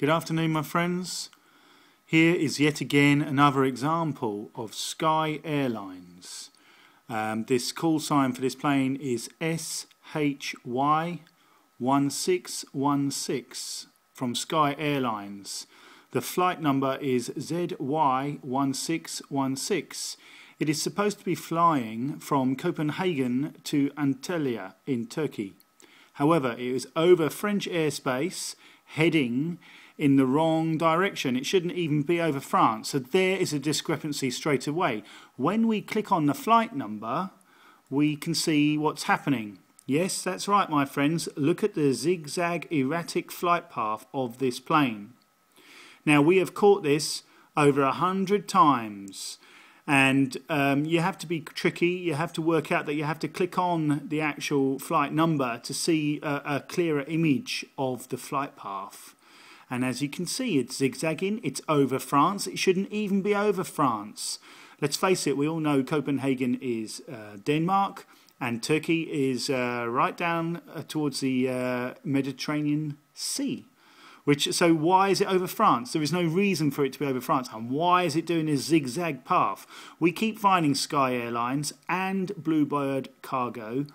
Good afternoon, my friends. Here is yet again another example of Sky Airlines. This call sign for this plane is SHY1616 from Sky Airlines. The flight number is ZY1616. It is supposed to be flying from Copenhagen to Antalya in Turkey. However, it is over French airspace, heading in the wrong direction. It shouldn't even be over France. So there is a discrepancy straight away. When we click on the flight number, we can see what's happening. Yes, that's right, my friends. Look at the zigzag erratic flight path of this plane. Now, we have caught this over 100 times. And you have to be tricky. You have to work out that you have to click on the actual flight number to see a clearer image of the flight path. And as you can see, it's zigzagging. It's over France. It shouldn't even be over France. Let's face it, we all know Copenhagen is Denmark, and Turkey is right down towards the Mediterranean Sea. So why is it over France? There is no reason for it to be over France. And why is it doing a zigzag path? We keep finding Sky Airlines and Bluebird Cargo.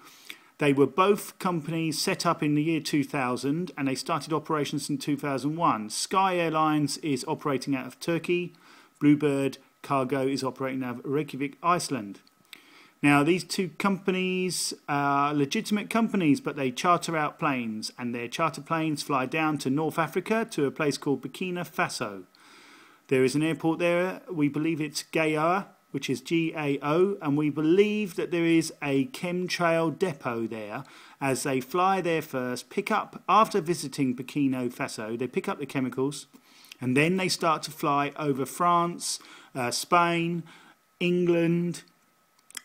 They were both companies set up in the year 2000, and they started operations in 2001. Sky Airlines is operating out of Turkey. Bluebird Cargo is operating out of Reykjavik, Iceland. Now, these two companies are legitimate companies, but they charter out planes, and their charter planes fly down to North Africa to a place called Burkina Faso. There is an airport there. We believe it's Gao, which is G-A-O, and we believe that there is a chemtrail depot there. As they fly there first, pick up, after visiting Burkina Faso, they pick up the chemicals, and then they start to fly over France, Spain, England,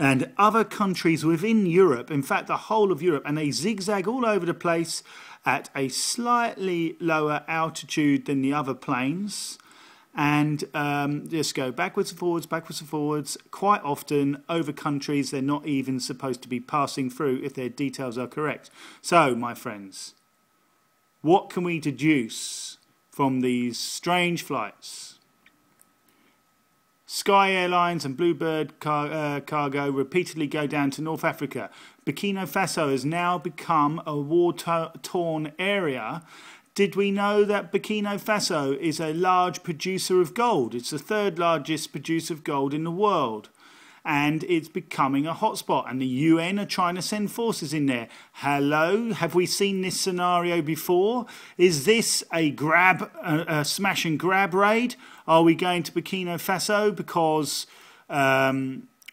and other countries within Europe, in fact the whole of Europe, and they zigzag all over the place at a slightly lower altitude than the other planes, and just go backwards and forwards, quite often over countries they're not even supposed to be passing through if their details are correct. So, my friends, what can we deduce from these strange flights? Sky Airlines and Bluebird Cargo repeatedly go down to North Africa. Burkina Faso has now become a war-torn area. Did we know that Burkina Faso is a large producer of gold? It's the third largest producer of gold in the world. And it's becoming a hotspot. And the UN are trying to send forces in there. Hello? Have we seen this scenario before? Is this a smash and grab raid? Are we going to Burkina Faso because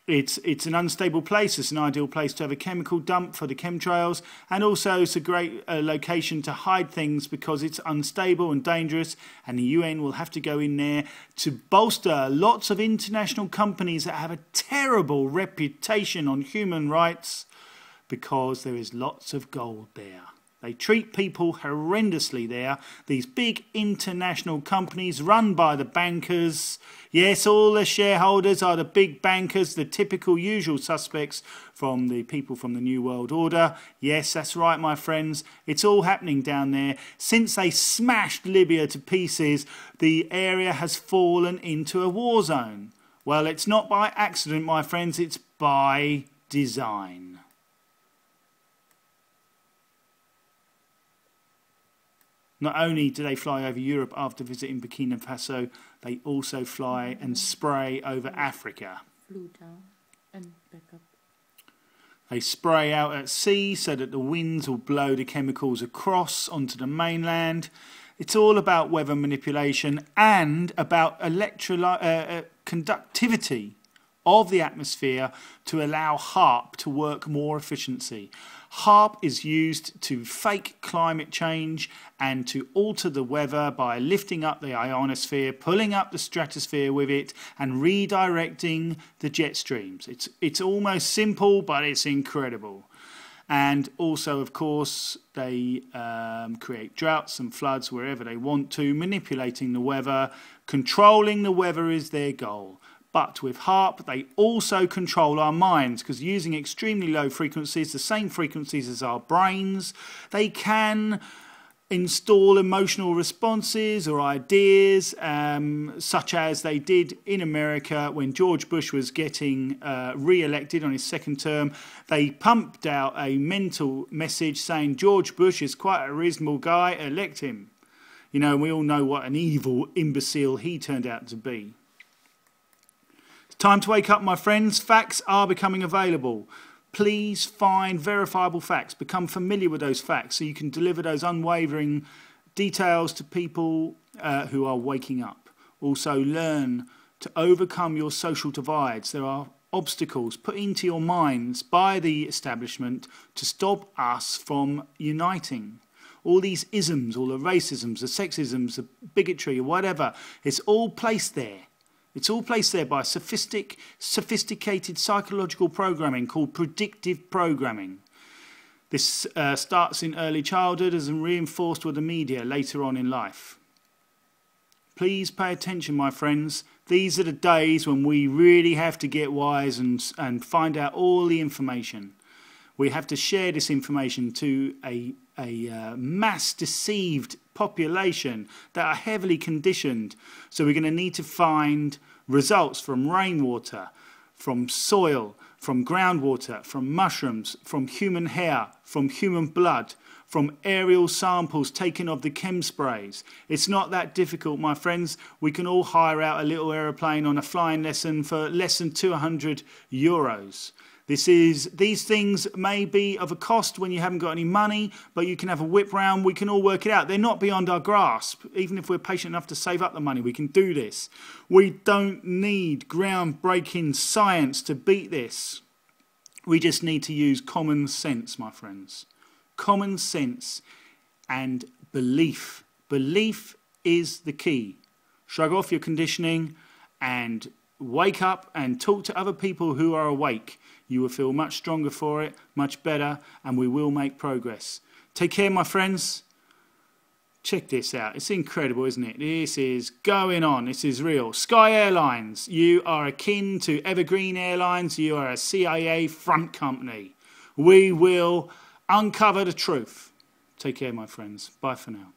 it's an unstable place? It's an ideal place to have a chemical dump for the chemtrails, and also it's a great location to hide things because it's unstable and dangerous, and the UN will have to go in there to bolster lots of international companies that have a terrible reputation on human rights because there is lots of gold there. They treat people horrendously there. These big international companies run by the bankers. Yes, all the shareholders are the big bankers, the typical usual suspects from the people from the New World Order. Yes, that's right, my friends. It's all happening down there. Since they smashed Libya to pieces, the area has fallen into a war zone. Well, it's not by accident, my friends. It's by design. Not only do they fly over Europe after visiting Burkina Faso, they also fly and spray over Africa. Flew down and back up. They spray out at sea so that the winds will blow the chemicals across onto the mainland. It's all about weather manipulation and about conductivity of the atmosphere to allow HAARP to work more efficiently. HAARP is used to fake climate change and to alter the weather by lifting up the ionosphere, pulling up the stratosphere with it, and redirecting the jet streams. It's almost simple, but it's incredible. And also, of course, they create droughts and floods wherever they want to, manipulating the weather. Controlling the weather is their goal. But with HAARP, they also control our minds, because using extremely low frequencies, the same frequencies as our brains, they can install emotional responses or ideas, such as they did in America when George Bush was getting re-elected on his second term. They pumped out a mental message saying George Bush is quite a reasonable guy, elect him. You know, we all know what an evil imbecile he turned out to be. It's time to wake up, my friends. Facts are becoming available. Please find verifiable facts. Become familiar with those facts so you can deliver those unwavering details to people who are waking up. Also, learn to overcome your social divides. There are obstacles put into your minds by the establishment to stop us from uniting. All these isms, all the racisms, the sexisms, the bigotry, or whatever, it's all placed there. It's all placed there by sophisticated psychological programming called predictive programming. This starts in early childhood and is reinforced with the media later on in life. Please pay attention, my friends. These are the days when we really have to get wise and find out all the information. We have to share this information to a mass deceived population that are heavily conditioned. So we're going to need to find results from rainwater, from soil, from groundwater, from mushrooms, from human hair, from human blood, from aerial samples taken of the chem sprays. It's not that difficult, my friends. We can all hire out a little aeroplane on a flying lesson for less than €200. These things may be of a cost when you haven't got any money, but you can have a whip round. We can all work it out. They're not beyond our grasp. Even if we're patient enough to save up the money, we can do this. We don't need groundbreaking science to beat this. We just need to use common sense, my friends. Common sense and belief. Belief is the key. Shrug off your conditioning and wake up and talk to other people who are awake. You will feel much stronger for it, much better, and we will make progress. Take care, my friends. Check this out. It's incredible, isn't it? This is going on. This is real. Sky Airlines. You are akin to Evergreen Airlines. You are a CIA front company. We will uncover the truth. Take care, my friends. Bye for now.